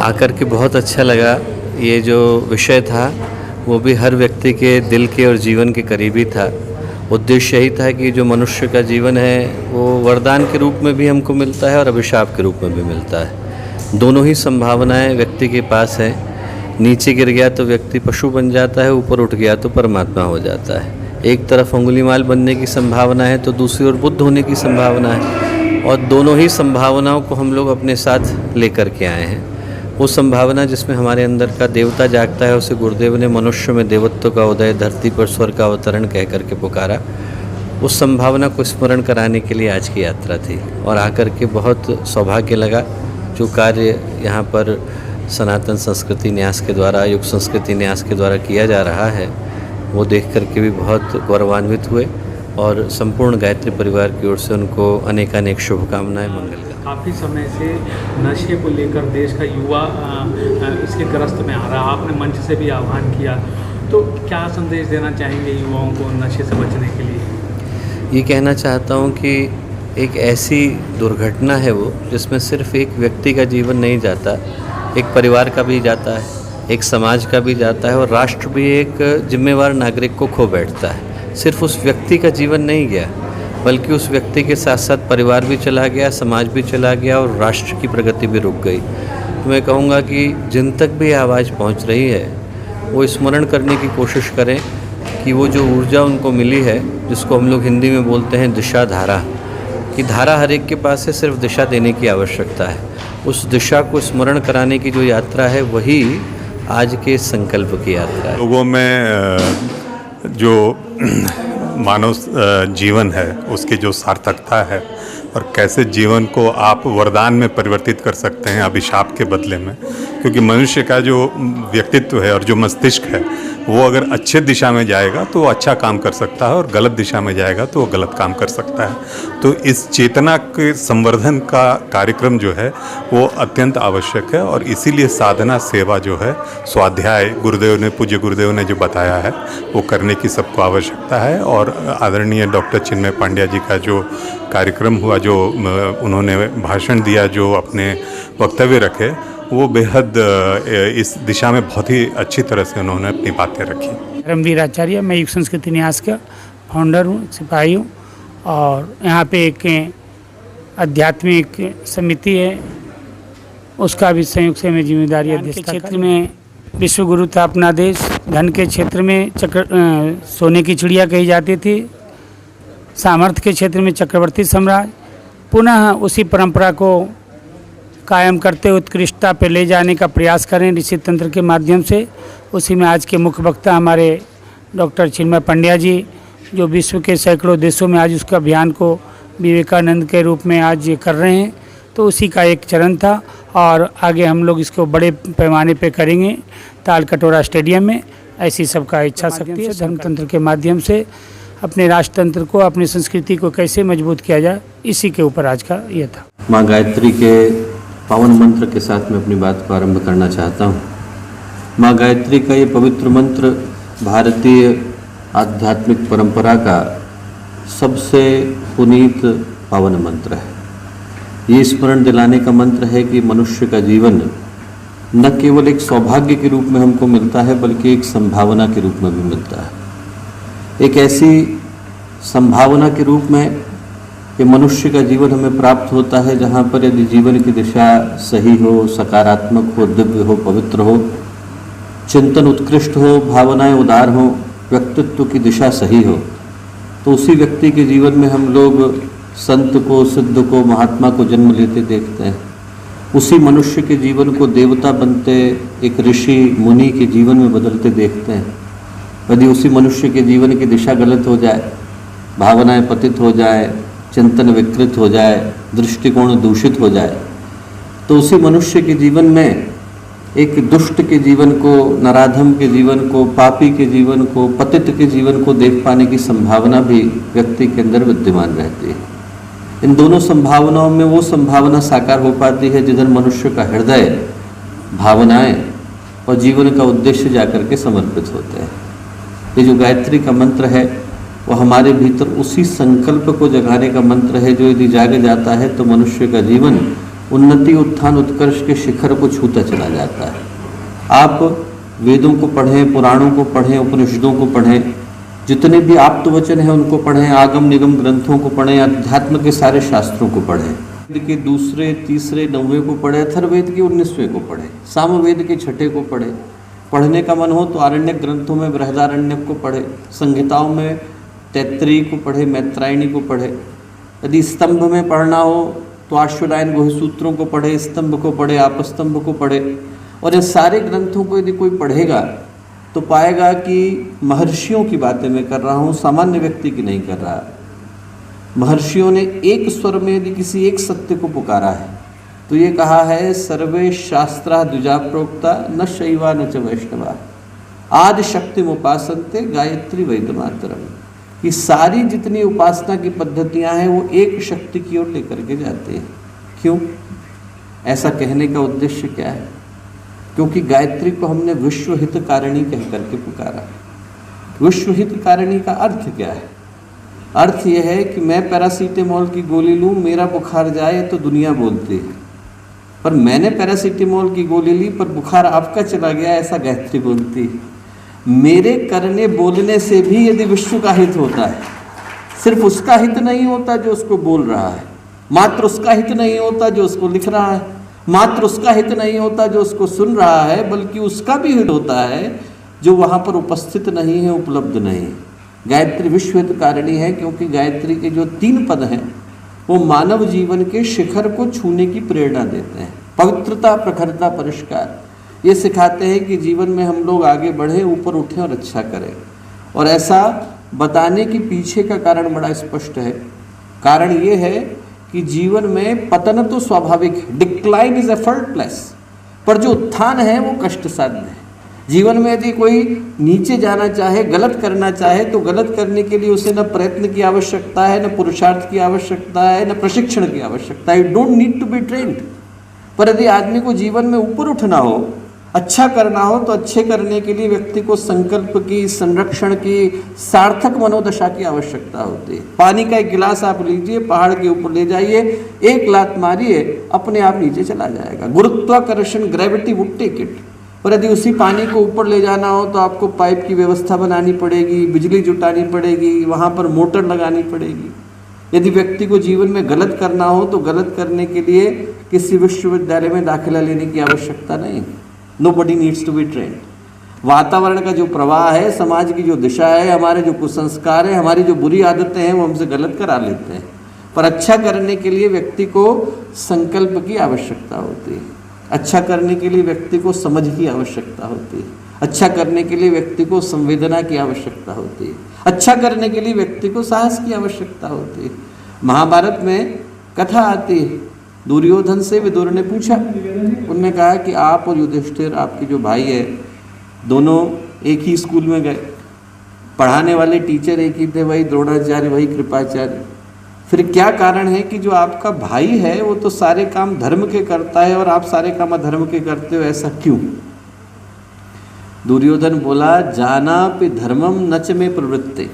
आकर के बहुत अच्छा लगा। ये जो विषय था वो भी हर व्यक्ति के दिल के और जीवन के करीबी था। उद्देश्य यही था कि जो मनुष्य का जीवन है वो वरदान के रूप में भी हमको मिलता है और अभिशाप के रूप में भी मिलता है। दोनों ही संभावनाएं व्यक्ति के पास हैं। नीचे गिर गया तो व्यक्ति पशु बन जाता है, ऊपर उठ गया तो परमात्मा हो जाता है। एक तरफ अंगुलीमाल बनने की संभावना है तो दूसरी ओर बुद्ध होने की संभावना है, और दोनों ही संभावनाओं को हम लोग अपने साथ लेकर के आए हैं। वो संभावना जिसमें हमारे अंदर का देवता जागता है, उसे गुरुदेव ने मनुष्य में देवत्व का उदय, धरती पर स्वर का अवतरण कह करके पुकारा। उस संभावना को स्मरण कराने के लिए आज की यात्रा थी, और आकर के बहुत सौभाग्य लगा। जो कार्य यहाँ पर सनातन संस्कृति न्यास के द्वारा, युग संस्कृति न्यास के द्वारा किया जा रहा है, वो देख करके भी बहुत गौरवान्वित हुए, और संपूर्ण गायत्री परिवार की ओर से उनको अनेकानेक शुभकामनाएं, मंगल का। काफ़ी समय से नशे को लेकर देश का युवा इसके ग्रस्त में आ रहा, आपने मंच से भी आह्वान किया, तो क्या संदेश देना चाहेंगे युवाओं को नशे से बचने के लिए? ये कहना चाहता हूँ कि एक ऐसी दुर्घटना है वो जिसमें सिर्फ एक व्यक्ति का जीवन नहीं जाता, एक परिवार का भी जाता है, एक समाज का भी जाता है, और राष्ट्र भी एक जिम्मेवार नागरिक को खो बैठता है। सिर्फ उस व्यक्ति का जीवन नहीं गया, बल्कि उस व्यक्ति के साथ साथ परिवार भी चला गया, समाज भी चला गया, और राष्ट्र की प्रगति भी रुक गई। तो मैं कहूँगा कि जिन तक भी आवाज़ पहुँच रही है वो स्मरण करने की कोशिश करें कि वो जो ऊर्जा उनको मिली है, जिसको हम लोग हिंदी में बोलते हैं दिशा धारा, कि धारा हर एक के पास है, सिर्फ दिशा देने की आवश्यकता है। उस दिशा को स्मरण कराने की जो यात्रा है वही आज के संकल्प की यात्रा है। लोगों में जो मानव जीवन है उसकी जो सार्थकता है, और कैसे जीवन को आप वरदान में परिवर्तित कर सकते हैं अभिशाप के बदले में, क्योंकि मनुष्य का जो व्यक्तित्व है और जो मस्तिष्क है वो अगर अच्छे दिशा में जाएगा तो वो अच्छा काम कर सकता है, और गलत दिशा में जाएगा तो वो गलत काम कर सकता है। तो इस चेतना के संवर्धन का कार्यक्रम जो है वो अत्यंत आवश्यक है, और इसीलिए साधना सेवा जो है, स्वाध्याय गुरुदेव ने, पूज्य गुरुदेव ने जो बताया है वो करने की सबको आवश्यकता है। और आदरणीय डॉक्टर चिन्मय पांड्या जी का जो कार्यक्रम हुआ, जो उन्होंने भाषण दिया, जो अपने वक्तव्य रखे, वो बेहद इस दिशा में बहुत ही अच्छी तरह से उन्होंने अपनी बातें रखी। धर्मवीर आचार्य, मैं युग संस्कृति न्यास का फाउंडर हूँ, सिपाही हूँ, और यहाँ पे एक आध्यात्मिक समिति है, उसका भी संयोग से मैं जिम्मेदारी अध्यक्ष के क्षेत्र में विश्व गुरु था अपना देश। धन के क्षेत्र में सोने की चिड़िया कही जाती थी, सामर्थ्य के क्षेत्र में चक्रवर्ती सम्राट। पुनः उसी परंपरा को कायम करते उत्कृष्टता पे ले जाने का प्रयास करें ऋषि तंत्र के माध्यम से। उसी में आज के मुख्य वक्ता हमारे डॉक्टर चिन्मय पांड्या जी, जो विश्व के सैकड़ों देशों में आज उसका अभियान को विवेकानंद के रूप में आज ये कर रहे हैं। तो उसी का एक चरण था, और आगे हम लोग इसको बड़े पैमाने पे करेंगे ताल कटोरा स्टेडियम में। ऐसी सबका इच्छा शक्ति है, धर्मतंत्र के माध्यम से अपने राष्ट्रतंत्र को, अपनी संस्कृति को कैसे मजबूत किया जाए, इसी के ऊपर आज का ये था। माँ गायत्री के पावन मंत्र के साथ मैं अपनी बात को आरंभ करना चाहता हूँ। माँ गायत्री का ये पवित्र मंत्र भारतीय आध्यात्मिक परंपरा का सबसे पुनीत पावन मंत्र है। ये स्मरण दिलाने का मंत्र है कि मनुष्य का जीवन न केवल एक सौभाग्य के रूप में हमको मिलता है, बल्कि एक संभावना के रूप में भी मिलता है। एक ऐसी संभावना के रूप में कि मनुष्य का जीवन हमें प्राप्त होता है जहाँ पर यदि जीवन की दिशा सही हो, सकारात्मक हो, दिव्य हो, पवित्र हो, चिंतन उत्कृष्ट हो, भावनाएं उदार हो, व्यक्तित्व की दिशा सही हो, तो उसी व्यक्ति के जीवन में हम लोग संत को, सिद्ध को, महात्मा को जन्म लेते देखते हैं। उसी मनुष्य के जीवन को देवता बनते, एक ऋषि मुनि के जीवन में बदलते देखते हैं। यदि उसी मनुष्य के जीवन की दिशा गलत हो जाए, भावनाएं पतित हो जाए, चिंतन विकृत हो जाए, दृष्टिकोण दूषित हो जाए, तो उसी मनुष्य के जीवन में एक दुष्ट के जीवन को, नराधम के जीवन को, पापी के जीवन को, पतित के जीवन को देख पाने की संभावना भी व्यक्ति के अंदर विद्यमान रहती है। इन दोनों संभावनाओं में वो संभावना साकार हो पाती है जिधर मनुष्य का हृदय, भावनाएं और जीवन का उद्देश्य जाकर के समर्पित होते हैं। ये जो गायत्री का मंत्र है वो हमारे भीतर उसी संकल्प को जगाने का मंत्र है, जो यदि जाग जाता है तो मनुष्य का जीवन उन्नति, उत्थान, उत्कर्ष के शिखर को छूता चला जाता है। आप वेदों को पढ़ें, पुराणों को पढ़ें, उपनिषदों को पढ़ें, जितने भी आप्त वचन हैं उनको पढ़ें, आगम निगम ग्रंथों को पढ़ें, अध्यात्म के सारे शास्त्रों को पढ़ें, वेद के दूसरे, तीसरे, 9वें को पढ़ें, अथर्ववेद के 19वें को पढ़ें, सामवेद के 6ठे को पढ़ें। पढ़ने का मन हो तो आरण्यक ग्रंथों में बृहदारण्यक को पढ़े, संहिताओं में तैत्तिरीय को पढ़े, मैत्रायणी को पढ़े। यदि स्तंभ में पढ़ना हो तो अश्वलायन गुह्य सूत्रों को पढ़े, स्तंभ को पढ़े, आपस्तंभ को पढ़े। और इन सारे ग्रंथों को यदि कोई पढ़ेगा तो पाएगा कि महर्षियों की बातें मैं कर रहा हूँ, सामान्य व्यक्ति की नहीं कर रहा। महर्षियों ने एक स्वर में यदि किसी एक सत्य को पुकारा है तो ये कहा है, सर्वे शास्त्रा द्विजा प्रोक्ता न शैवा न च वैष्णवा आदि शक्ति उपासन्ते गायत्री वैद्यमातरम। कि सारी जितनी उपासना की पद्धतियां हैं वो एक शक्ति की ओर लेकर के जाते हैं। क्यों? ऐसा कहने का उद्देश्य क्या है? क्योंकि गायत्री को हमने विश्व हितकारिणी कह करके पुकारा। विश्व हितकारिणी का अर्थ क्या है? अर्थ यह है कि मैं पैरासीटामोल की गोली लूँ, मेरा बुखार जाए तो दुनिया बोलती है, पर मैंने पैरासीटामोल की गोली ली पर बुखार आपका चला गया, ऐसा गायत्री बोलती है। मेरे करने बोलने से भी यदि विश्व का हित होता है, सिर्फ उसका हित नहीं होता जो उसको बोल रहा है, मात्र उसका हित नहीं होता जो उसको लिख रहा है, मात्र उसका हित नहीं होता जो उसको सुन रहा है, बल्कि उसका भी हित होता है जो वहाँ पर उपस्थित नहीं है, उपलब्ध नहीं है। गायत्री विश्व हितकारिणी है क्योंकि गायत्री के जो 3 पद हैं वो मानव जीवन के शिखर को छूने की प्रेरणा देते हैं। पवित्रता, प्रखरता, परिष्कार, ये सिखाते हैं कि जीवन में हम लोग आगे बढ़ें, ऊपर उठें और अच्छा करें। और ऐसा बताने के पीछे का कारण बड़ा स्पष्ट है। कारण ये है कि जीवन में पतन तो स्वाभाविक है, डिक्लाइन इज एफर्टलेस, पर जो उत्थान है वो कष्ट साध्य है। जीवन में यदि कोई नीचे जाना चाहे, गलत करना चाहे, तो गलत करने के लिए उसे न प्रयत्न की आवश्यकता है, न पुरुषार्थ की आवश्यकता है, न प्रशिक्षण की आवश्यकता है। You don't need to be trained. पर यदि आदमी को जीवन में ऊपर उठना हो, अच्छा करना हो, तो अच्छे करने के लिए व्यक्ति को संकल्प की, संरक्षण की, सार्थक मनोदशा की आवश्यकता होती है। पानी का एक गिलास आप लीजिए, पहाड़ के ऊपर ले जाइए, एक लात मारिए, अपने आप नीचे चला जाएगा। गुरुत्वाकर्षण, ग्रेविटी वुड टेक इट। पर यदि उसी पानी को ऊपर ले जाना हो तो आपको पाइप की व्यवस्था बनानी पड़ेगी, बिजली जुटानी पड़ेगी, वहाँ पर मोटर लगानी पड़ेगी। यदि व्यक्ति को जीवन में गलत करना हो तो गलत करने के लिए किसी विश्वविद्यालय में दाखिला लेने की आवश्यकता नहीं। Nobody needs to be trained। वातावरण का जो प्रवाह है, समाज की जो दिशा है, हमारे जो कुसंस्कार है, हमारी जो बुरी आदतें हैं वो हमसे गलत करा लेते हैं। पर अच्छा करने के लिए व्यक्ति को संकल्प की आवश्यकता होती है। अच्छा करने के लिए व्यक्ति को समझ की आवश्यकता होती है। अच्छा करने के लिए व्यक्ति को संवेदना की आवश्यकता होती है। अच्छा करने के लिए व्यक्ति को साहस की आवश्यकता होती है। महाभारत में कथा आती है, दुर्योधन से विदुर ने पूछा, उन्होंने कहा कि आप और युधिष्ठिर, आपके जो भाई है, दोनों एक ही स्कूल में गए, पढ़ाने वाले टीचर एक ही थे, वही द्रोणाचार्य, वही कृपाचार्य। फिर क्या कारण है कि जो आपका भाई है वो तो सारे काम धर्म के करता है और आप सारे काम अधर्म के करते हो, ऐसा क्यों? दुर्योधन बोला, जानापि धर्मम न च मे प्रवृत्ते।